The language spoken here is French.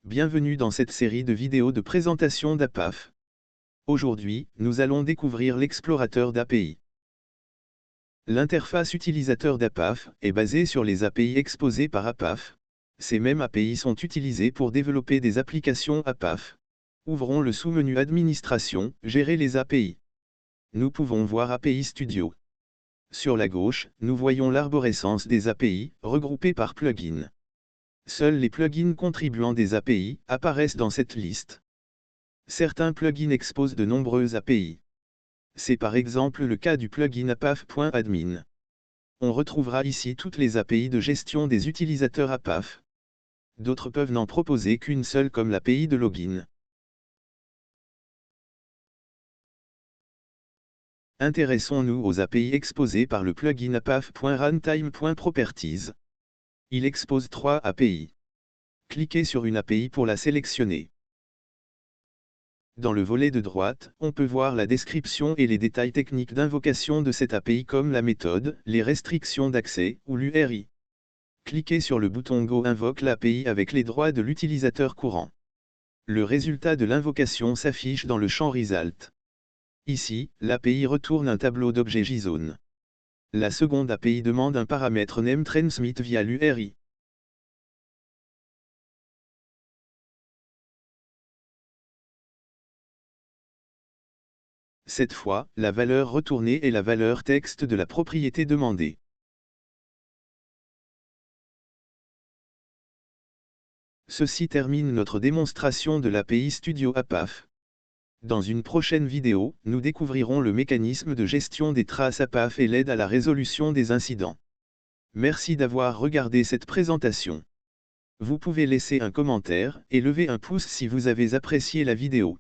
Bienvenue dans cette série de vidéos de présentation d'APAF. Aujourd'hui, nous allons découvrir l'explorateur d'API. L'interface utilisateur d'APAF est basée sur les API exposées par APAF. Ces mêmes API sont utilisées pour développer des applications APAF. Ouvrons le sous-menu Administration, Gérer les API. Nous pouvons voir API Studio. Sur la gauche, nous voyons l'arborescence des API, regroupées par plugin. Seuls les plugins contribuant des API apparaissent dans cette liste. Certains plugins exposent de nombreuses API. C'est par exemple le cas du plugin apaf.admin. On retrouvera ici toutes les API de gestion des utilisateurs APAF. D'autres peuvent n'en proposer qu'une seule comme l'API de login. Intéressons-nous aux API exposées par le plugin apaf.runtime.properties. Il expose 3 API. Cliquez sur une API pour la sélectionner. Dans le volet de droite, on peut voir la description et les détails techniques d'invocation de cette API comme la méthode, les restrictions d'accès, ou l'URI. Cliquez sur le bouton Go invoque l'API avec les droits de l'utilisateur courant. Le résultat de l'invocation s'affiche dans le champ Result. Ici, l'API retourne un tableau d'objets JSON. La seconde API demande un paramètre name transmit via l'URI. Cette fois, la valeur retournée est la valeur texte de la propriété demandée. Ceci termine notre démonstration de l'API Studio APAF. Dans une prochaine vidéo, nous découvrirons le mécanisme de gestion des traces APAF et l'aide à la résolution des incidents. Merci d'avoir regardé cette présentation. Vous pouvez laisser un commentaire et lever un pouce si vous avez apprécié la vidéo.